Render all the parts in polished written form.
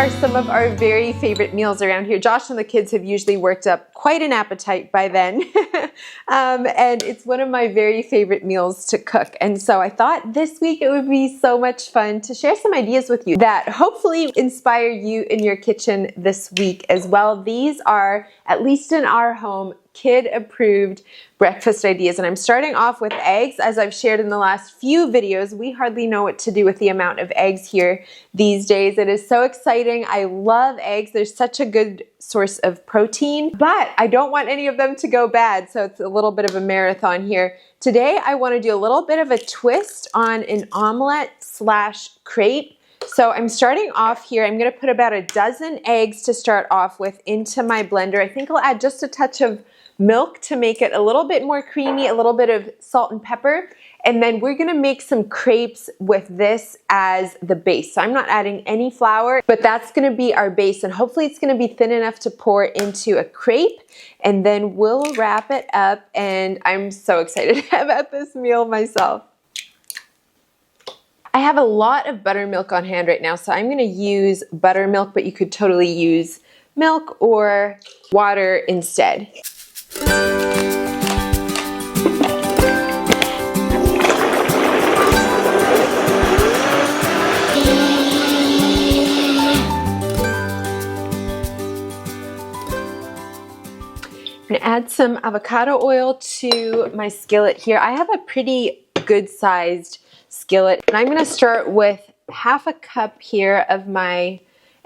are some of our very favorite meals around here. Josh and the kids have usually worked up quite an appetite by then. And it's one of my very favorite meals to cook. And so I thought this week it would be so much fun to share some ideas with you that hopefully inspire you in your kitchen this week as well. These are, at least in our home, kid-approved breakfast ideas. And I'm starting off with eggs. As I've shared in the last few videos, we hardly know what to do with the amount of eggs here these days. It is so exciting. I love eggs. They're such a good source of protein, but I don't want any of them to go bad, so it's a little bit of a marathon here. Today, I want to do a little bit of a twist on an omelet/crepe. So I'm starting off here. I'm going to put about a dozen eggs to start off with into my blender. I think I'll add just a touch of milk to make it a little bit more creamy, a little bit of salt and pepper. And then we're gonna make some crepes with this as the base. So I'm not adding any flour, but that's gonna be our base. And hopefully it's gonna be thin enough to pour into a crepe. And then we'll wrap it up. And I'm so excited about this meal myself. I have a lot of buttermilk on hand right now, so I'm gonna use buttermilk, but you could totally use milk or water instead. I'm gonna add some avocado oil to my skillet here. I have a pretty good sized skillet, and I'm gonna start with half a cup here of my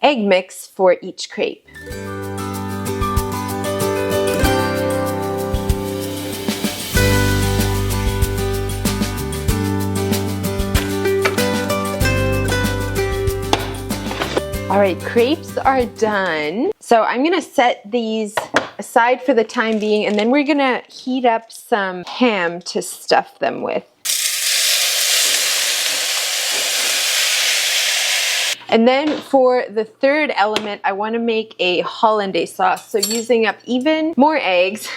egg mix for each crepe. All right, crepes are done. So I'm gonna set these aside for the time being, and then we're gonna heat up some ham to stuff them with. And then for the third element, I want to make a hollandaise sauce. So using up even more eggs,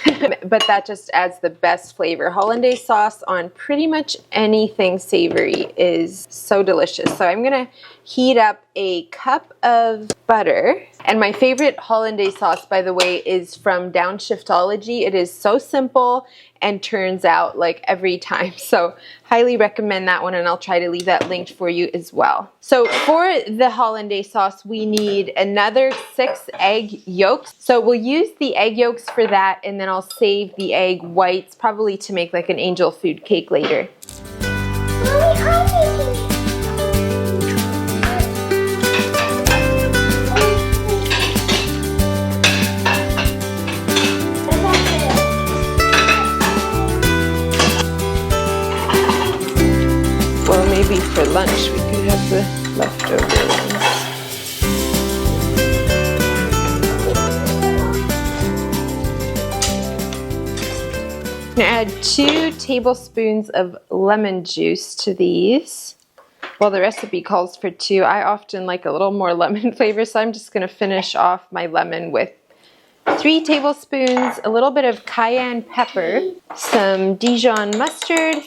but that just adds the best flavor. Hollandaise sauce on pretty much anything savory is so delicious. So I'm gonna heat up a cup of butter. And my favorite hollandaise sauce, by the way, is from Downshiftology. It is so simple and turns out like every time. So highly recommend that one, and I'll try to leave that linked for you as well. So for the hollandaise sauce, we need another 6 egg yolks. So we'll use the egg yolks for that, and then I'll save the egg whites probably to make like an angel food cake later. Well, maybe for lunch we could have the leftover ones. I'm gonna add 2 tablespoons of lemon juice to these. Well, the recipe calls for 2. I often like a little more lemon flavor, so I'm just gonna finish off my lemon with 3 tablespoons, a little bit of cayenne pepper, some Dijon mustard,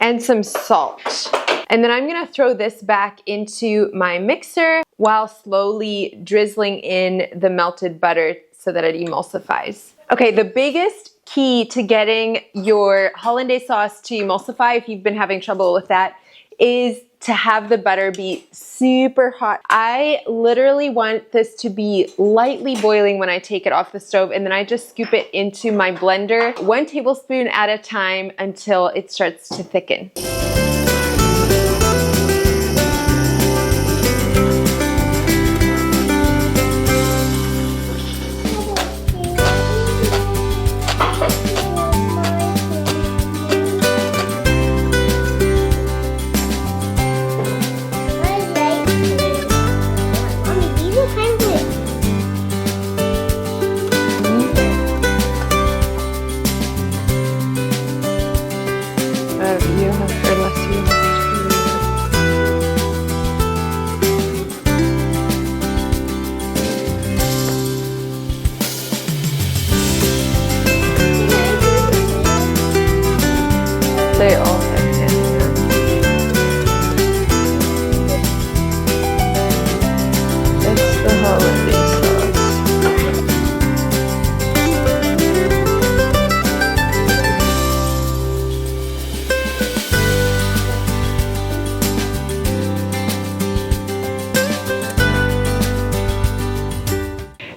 and some salt. And then I'm gonna throw this back into my mixer while slowly drizzling in the melted butter so that it emulsifies. Okay, the biggest key to getting your hollandaise sauce to emulsify, if you've been having trouble with that, is to have the butter be super hot. I literally want this to be lightly boiling when I take it off the stove, and then I just scoop it into my blender, 1 tablespoon at a time until it starts to thicken. You have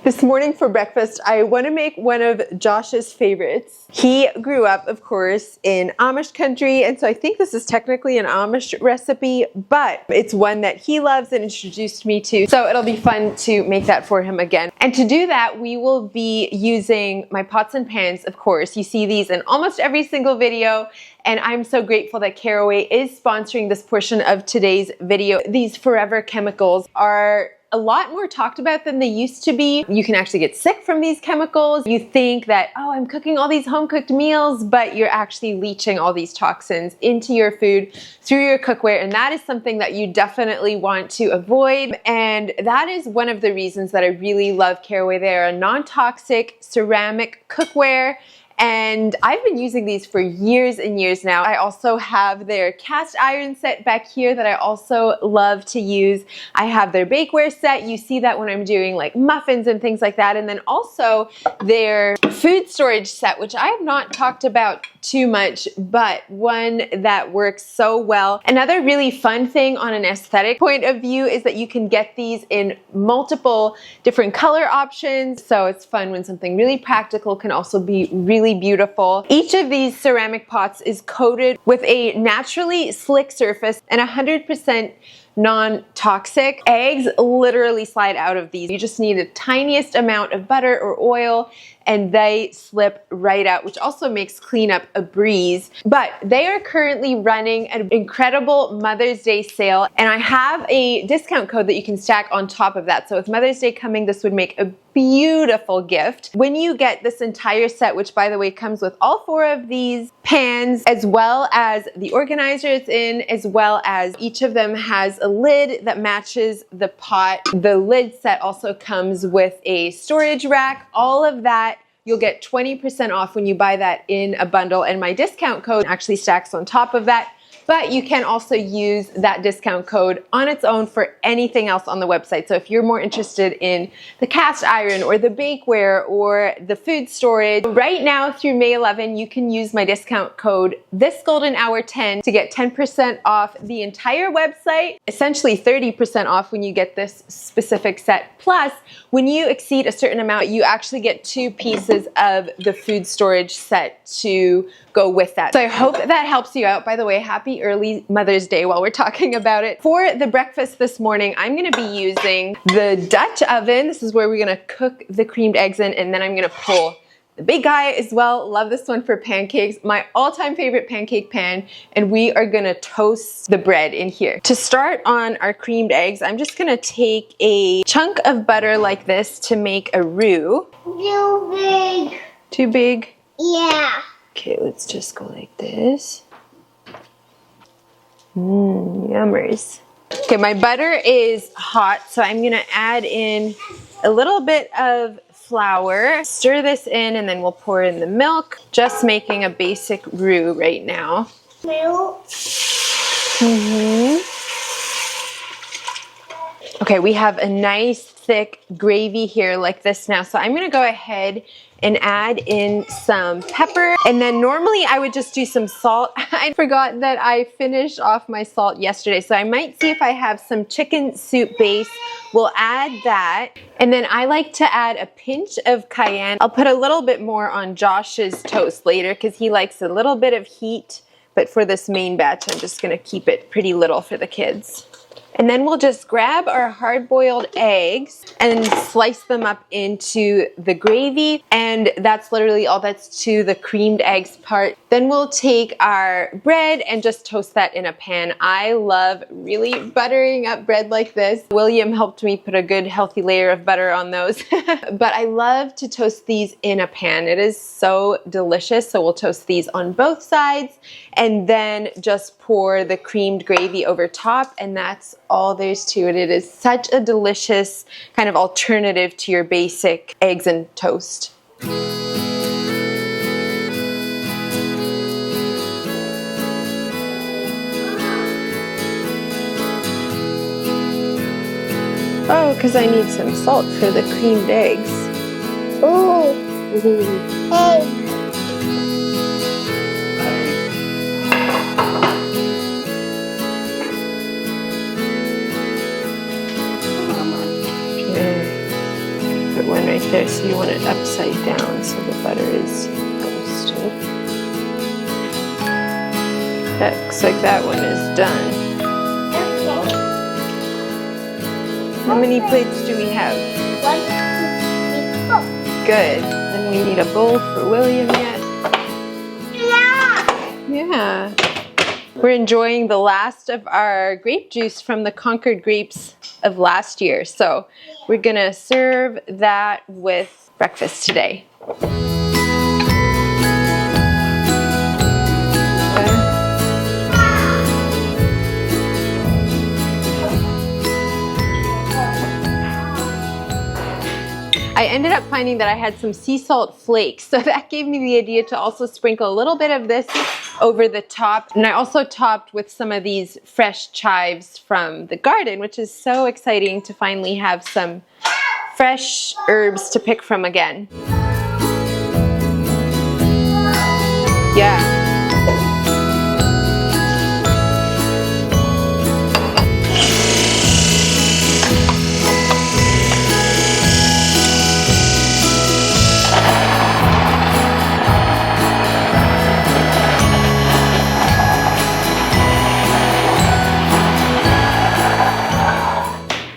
This morning for breakfast, I want to make one of Josh's favorites. He grew up, of course, in Amish country, and so I think this is technically an Amish recipe, but it's one that he loves and introduced me to, so it'll be fun to make that for him again. And to do that, we will be using my pots and pans, of course. You see these in almost every single video, and I'm so grateful that Caraway is sponsoring this portion of today's video. These forever chemicals are a lot more talked about than they used to be. You can actually get sick from these chemicals. You think that, oh, I'm cooking all these home-cooked meals, but you're actually leaching all these toxins into your food through your cookware, and that is something that you definitely want to avoid. And that is one of the reasons that I really love Caraway. They are a non-toxic ceramic cookware, and I've been using these for years and years now. I also have their cast iron set back here that I also love to use. I have their bakeware set. You see that when I'm doing like muffins and things like that. And then also their food storage set, which I have not talked about too much, but one that works so well. Another really fun thing on an aesthetic point of view is that you can get these in multiple different color options. So it's fun when something really practical can also be really beautiful. Each of these ceramic pots is coated with a naturally slick surface and 100% non-toxic. Eggs literally slide out of these. You just need the tiniest amount of butter or oil and they slip right out, which also makes cleanup a breeze. But they are currently running an incredible Mother's Day sale, and I have a discount code that you can stack on top of that. So with Mother's Day coming, this would make a beautiful gift. When you get this entire set, which by the way comes with all 4 of these pans, as well as the organizer it's in, as well as each of them has a lid that matches the pot. The lid set also comes with a storage rack. All of that, you'll get 20% off when you buy that in a bundle, and my discount code actually stacks on top of that. But you can also use that discount code on its own for anything else on the website. So if you're more interested in the cast iron or the bakeware or the food storage, right now through May 11, you can use my discount code ThisGoldenHour10 to get 10% off the entire website, essentially 30% off when you get this specific set. Plus, when you exceed a certain amount, you actually get 2 pieces of the food storage set to go with that. So I hope that helps you out. By the way, happy early Mother's Day while we're talking about it. For the breakfast this morning, I'm gonna be using the Dutch oven. This is where we're gonna cook the creamed eggs in, and then I'm gonna pull the big guy as well. Love this one for pancakes, my all-time favorite pancake pan, and we are gonna toast the bread in here. To start on our creamed eggs, I'm just gonna take a chunk of butter like this to make a roux. Too big. Too big? Yeah. Okay, let's just go like this. Yummers. Okay, my butter is hot, so I'm gonna add in a little bit of flour, stir this in, and then we'll pour in the milk. Just making a basic roux right now. Milk. Okay, we have a nice thick gravy here like this now. So I'm gonna go ahead and add in some pepper. And then normally I would just do some salt. I forgot that I finished off my salt yesterday. So I might see if I have some chicken soup base. We'll add that. And then I like to add a pinch of cayenne. I'll put a little bit more on Josh's toast later because he likes a little bit of heat. But for this main batch, I'm just gonna keep it pretty little for the kids. And then we'll just grab our hard-boiled eggs and slice them up into the gravy. And that's literally all that's to the creamed eggs part. Then we'll take our bread and just toast that in a pan. I love really buttering up bread like this. William helped me put a good healthy layer of butter on those. But I love to toast these in a pan. It is so delicious. So we'll toast these on both sides and then just pour the creamed gravy over top, and that's all there's to it. It is such a delicious kind of alternative to your basic eggs and toast. Oh, because I need some salt for the creamed eggs. Ooh. Egg. one right there, so you want it upside down so the butter is toasted. That looks like that one is done. Okay. How many plates do we have? 1, 2, 3, 4. Good. Then we need a bowl for William yet. Yeah. Yeah. We're enjoying the last of our grape juice from the Concord grapes of last year. So we're gonna serve that with breakfast today. I ended up finding that I had some sea salt flakes, so that gave me the idea to also sprinkle a little bit of this over the top. And I also topped with some of these fresh chives from the garden, which is so exciting to finally have some fresh herbs to pick from again. Yeah.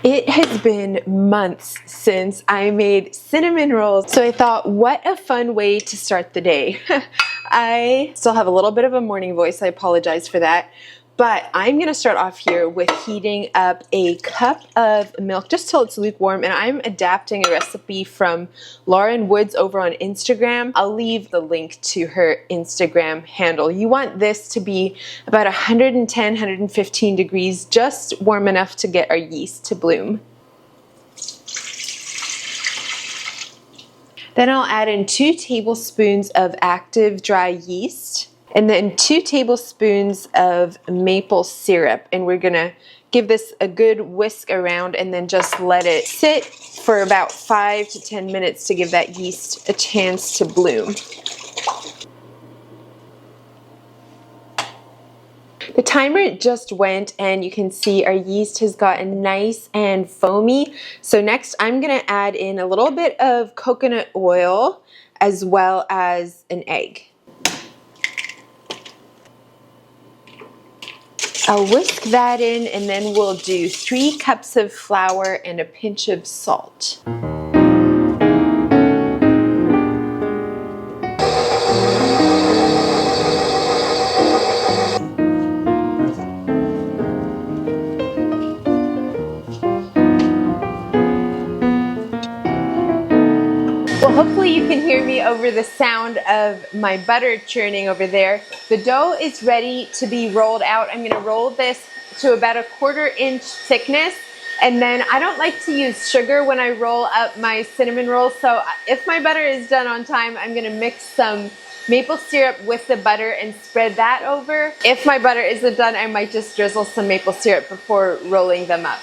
It has been months since I made cinnamon rolls, so I thought, what a fun way to start the day. I still have a little bit of a morning voice, I apologize for that, but I'm gonna start off here with heating up a cup of milk just till it's lukewarm, and I'm adapting a recipe from Lauren Woods over on Instagram. I'll leave the link to her Instagram handle. You want this to be about 110, 115 degrees, just warm enough to get our yeast to bloom. Then I'll add in 2 tablespoons of active dry yeast, and then 2 tablespoons of maple syrup, and we're gonna give this a good whisk around and then just let it sit for about 5 to 10 minutes to give that yeast a chance to bloom. The timer just went, and you can see our yeast has gotten nice and foamy. So next I'm gonna add in a little bit of coconut oil as well as an egg. I'll whisk that in, and then we'll do 3 cups of flour and a pinch of salt. Well, hopefully you can hear me over the sound of my butter churning over there. The dough is ready to be rolled out. I'm gonna roll this to about a 1/4 inch thickness, and then I don't like to use sugar when I roll up my cinnamon rolls, so if my butter is done on time, I'm gonna mix some maple syrup with the butter and spread that over. If my butter isn't done, I might just drizzle some maple syrup before rolling them up.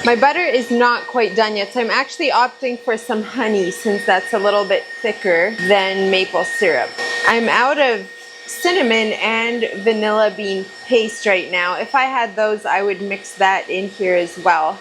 My butter is not quite done yet, so I'm actually opting for some honey since that's a little bit thicker than maple syrup. I'm out of cinnamon and vanilla bean paste right now. If I had those, I would mix that in here as well.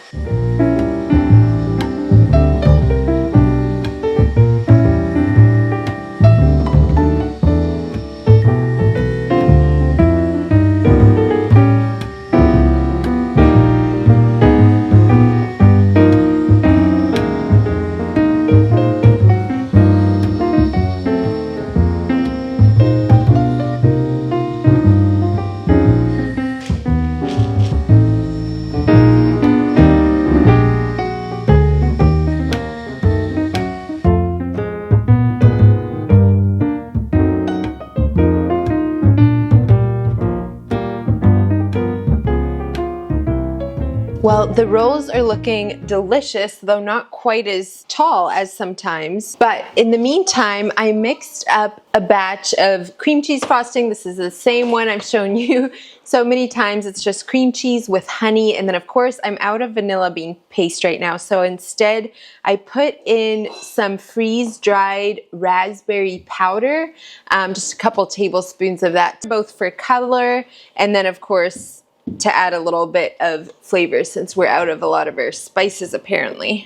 Well, the rolls are looking delicious, though not quite as tall as sometimes. But in the meantime, I mixed up a batch of cream cheese frosting. This is the same one I've shown you so many times. It's just cream cheese with honey. And then of course, I'm out of vanilla bean paste right now. So instead, I put in some freeze-dried raspberry powder, just a couple tablespoons of that, both for color and then of course, to add a little bit of flavor since we're out of a lot of our spices apparently.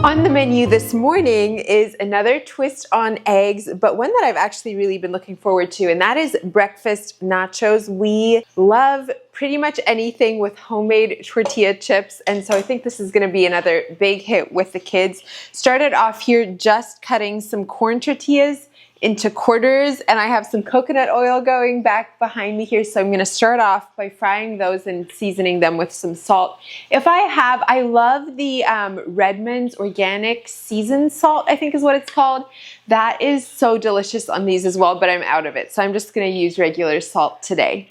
On the menu this morning is another twist on eggs, but one that I've actually really been looking forward to, and that is breakfast nachos. We love pretty much anything with homemade tortilla chips, and so I think this is going to be another big hit with the kids. Started off here just cutting some corn tortillas into quarters, and I have some coconut oil going back behind me here, so I'm going to start off by frying those and seasoning them with some salt. I love the Redmond's organic seasoned salt, I think is what it's called. That is so delicious on these as well, but I'm out of it, so I'm just going to use regular salt today.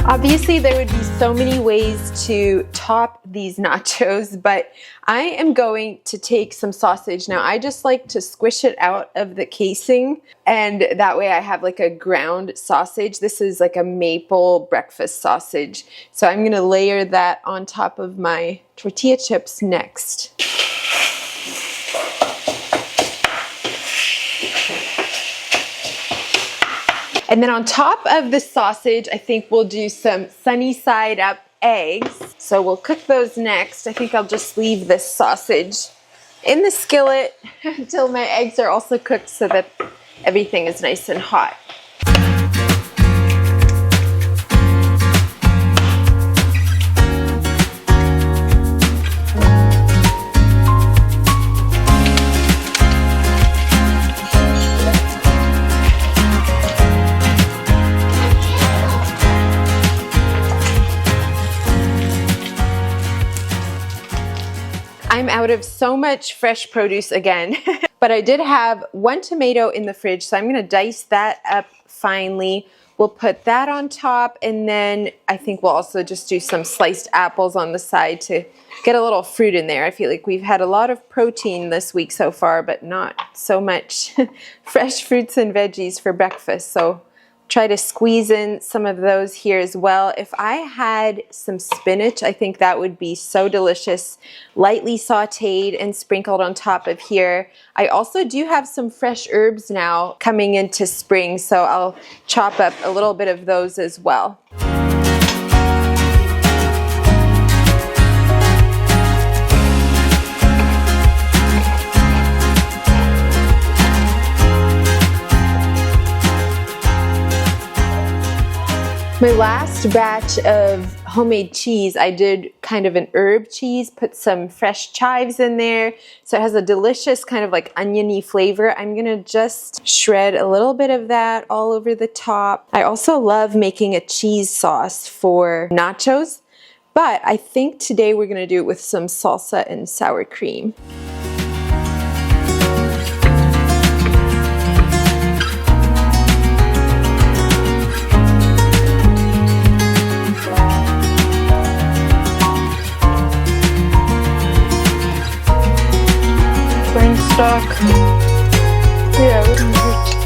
Obviously, there would be so many ways to top these nachos, but I am going to take some sausage. Now, I just like to squish it out of the casing, and that way I have like a ground sausage. This is like a maple breakfast sausage. So I'm gonna layer that on top of my tortilla chips next. And then on top of the sausage, I think we'll do some sunny side up eggs. So we'll cook those next. I think I'll just leave this sausage in the skillet until my eggs are also cooked so that everything is nice and hot. I'm out of so much fresh produce again, but I did have one tomato in the fridge, so I'm going to dice that up finely. We'll put that on top, and then I think we'll also just do some sliced apples on the side to get a little fruit in there. I feel like we've had a lot of protein this week so far, but not so much fresh fruits and veggies for breakfast, so try to squeeze in some of those here as well. If I had some spinach, I think that would be so delicious, lightly sauteed and sprinkled on top of here. I also do have some fresh herbs now coming into spring, so I'll chop up a little bit of those as well. My last batch of homemade cheese, I did kind of an herb cheese, put some fresh chives in there, so it has a delicious kind of like oniony flavor. I'm gonna just shred a little bit of that all over the top. I also love making a cheese sauce for nachos, but I think today we're gonna do it with some salsa and sour cream. Stock. Yeah, it wouldn't hurt.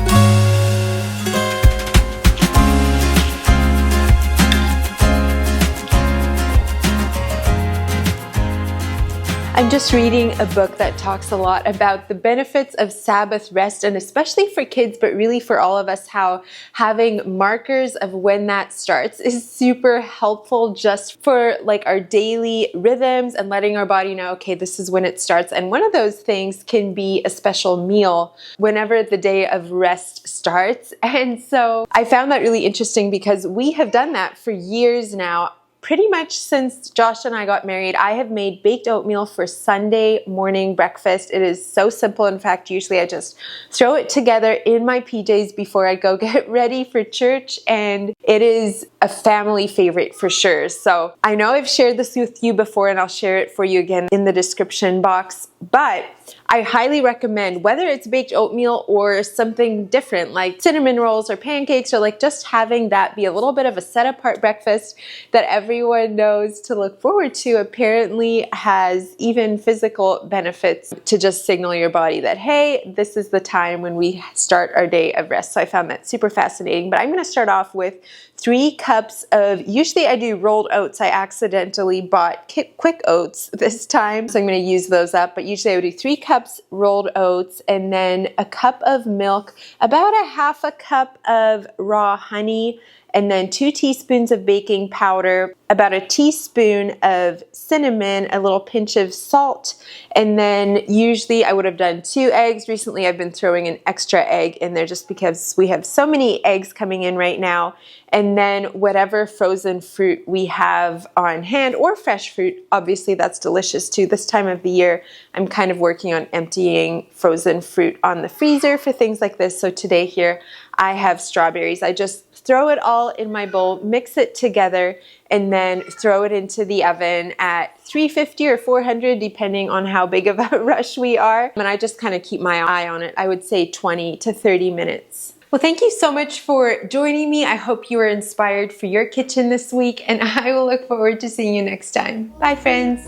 I'm just reading a book that talks a lot about the benefits of Sabbath rest, and especially for kids, but really for all of us, how having markers of when that starts is super helpful just for like our daily rhythms and letting our body know, okay, this is when it starts. And one of those things can be a special meal whenever the day of rest starts. And so I found that really interesting because we have done that for years now. Pretty much since Josh and I got married, I have made baked oatmeal for Sunday morning breakfast. It is so simple. In fact, usually I just throw it together in my PJs before I go get ready for church, and it is a family favorite for sure. So I know I've shared this with you before, and I'll share it for you again in the description box, but I highly recommend, whether it's baked oatmeal or something different like cinnamon rolls or pancakes, or like just having that be a little bit of a set apart breakfast that everyone knows to look forward to, apparently has even physical benefits to just signal your body that, hey, this is the time when we start our day of rest. So I found that super fascinating. But I'm going to start off with 3 cups of, usually I do rolled oats. I accidentally bought quick oats this time, so I'm going to use those up. But usually I would do 3 cups rolled oats, and then a cup of milk, about a half a cup of raw honey, and then 2 teaspoons of baking powder, about a teaspoon of cinnamon, a little pinch of salt, and then usually I would have done 2 eggs. Recently I've been throwing an extra egg in there just because we have so many eggs coming in right now. And then whatever frozen fruit we have on hand, or fresh fruit, obviously that's delicious too. This time of the year, I'm kind of working on emptying frozen fruit on the freezer for things like this. So today here, I have strawberries. I just throw it all in my bowl, mix it together, and then throw it into the oven at 350 or 400, depending on how big of a rush we are. And I just kind of keep my eye on it. I would say 20 to 30 minutes. Well, thank you so much for joining me. I hope you were inspired for your kitchen this week, and I will look forward to seeing you next time. Bye, friends.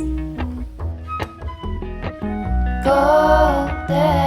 Golden.